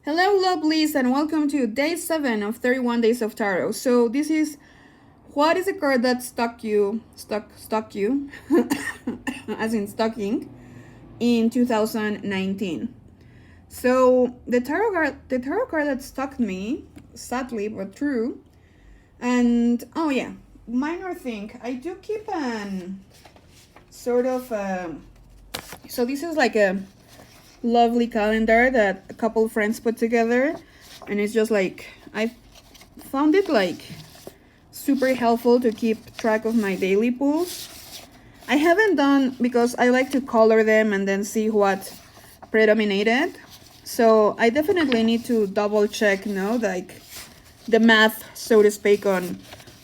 Hello, lovelies, and welcome to day 7 of 31 Days of Tarot. So, this is what is a card that stuck you, as in stalking, in 2019. So, the tarot card that stuck me, sadly but true, and oh yeah, minor thing, I do keep an sort of, so this is like a lovely calendar that a couple friends put together, and it's just like I found it like super helpful to keep track of my daily pulls. I haven't done because I like to color them and then see what predominated, so I definitely need to double check, like the math, so to speak, on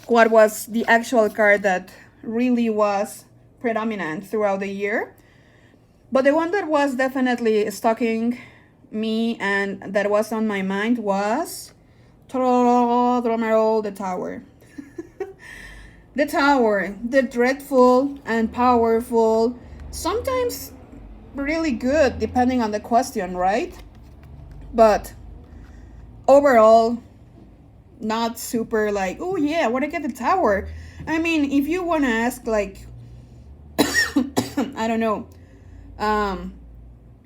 what was the actual card that really was predominant throughout the year. But the one that was definitely stalking me and that was on my mind was, drumroll, the Tower. The Tower, the dreadful and powerful, sometimes really good depending on the question, right? But overall, not super like, oh yeah, I want to get the Tower. I mean, if you want to ask like, I don't know,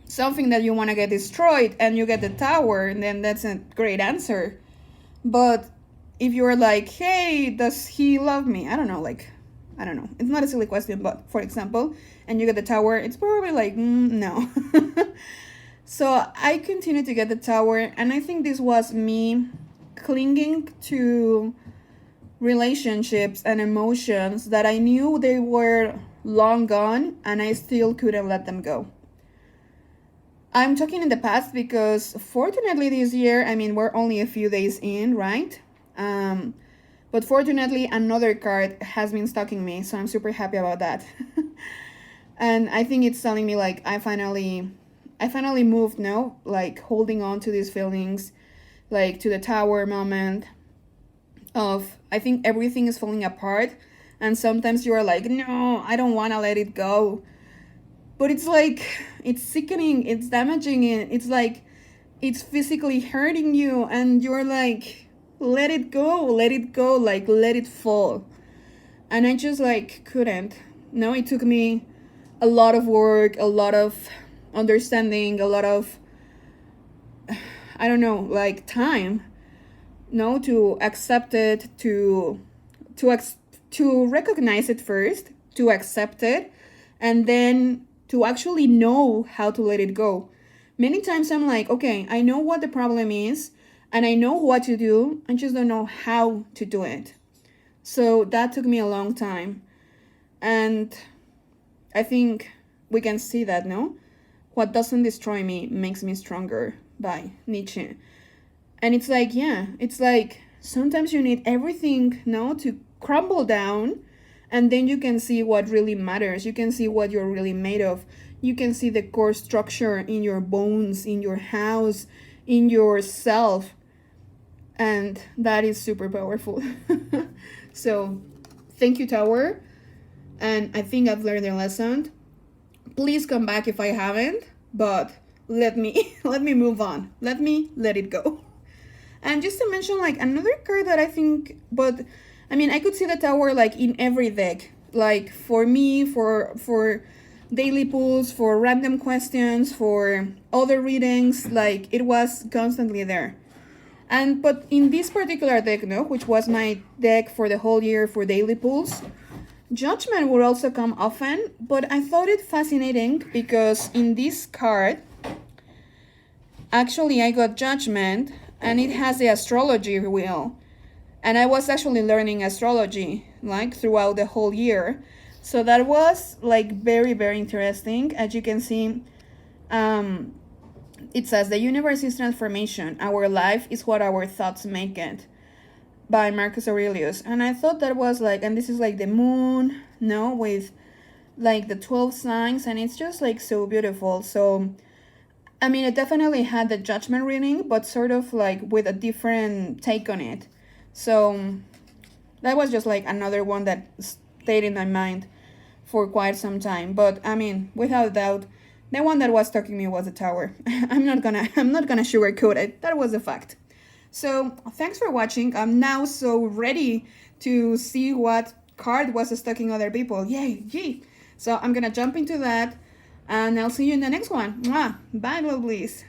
something that you want to get destroyed and you get the Tower, then that's a great answer. But if you're like, hey, does he love me? I don't know. It's not a silly question, but for example, and you get the Tower, it's probably like, no. So I continue to get the Tower, and I think this was me clinging to relationships and emotions that I knew they were long gone, and I still couldn't let them go. I'm talking in the past because fortunately this year, I mean, we're only a few days in, right? But fortunately another card has been stalking me, so I'm super happy about that. And I think it's telling me like I finally moved now, like holding on to these feelings, like to the Tower moment of I think everything is falling apart, and sometimes you are like, no, I don't want to let it go, but it's like it's sickening, it's damaging, it's like it's physically hurting you, and you're like, let it go, like let it fall. And I just like couldn't. No, it took me a lot of work, a lot of understanding, a lot of, I don't know, like time, no, to accept it, to recognize it first, to accept it, and then to actually know how to let it go. Many times I'm like, okay, I know what the problem is and I know what to do, I just don't know how to do it. So that took me a long time. And I think we can see that, no? What doesn't destroy me makes me stronger, by Nietzsche. And it's like, yeah, it's like sometimes you need everything, no, to crumble down, and then you can see what really matters. You can see what you're really made of. You can see the core structure in your bones, in your house, in yourself. And that is super powerful. So, thank you, Tower. And I think I've learned a lesson. Please come back if I haven't, but let me move on. Let it go. And just to mention like another card that I think, but I mean, I could see the Tower like in every deck. Like for me, for daily pulls, for random questions, for other readings, like it was constantly there. And but in this particular deck, no, which was my deck for the whole year for daily pulls, Judgment would also come often, but I thought it fascinating because in this card, actually I got Judgment, and it has the astrology wheel. And I was actually learning astrology like throughout the whole year. So that was like very, very interesting. As you can see, it says the universe is transformation. Our life is what our thoughts make it, by Marcus Aurelius. And I thought that was like, and this is like the moon, no, with like the 12 signs, and it's just like so beautiful. So I mean, it definitely had the Judgment reading, but sort of like with a different take on it. So that was just like another one that stayed in my mind for quite some time. But I mean, without doubt, The one that was stalking me was the tower. I'm not gonna sugarcoat it. That was a fact. So thanks for watching. I'm now so ready to see what card was stalking other people. Yay, yay. So I'm gonna jump into that, and I'll see you in the next one. Mwah. Bye, lovelies.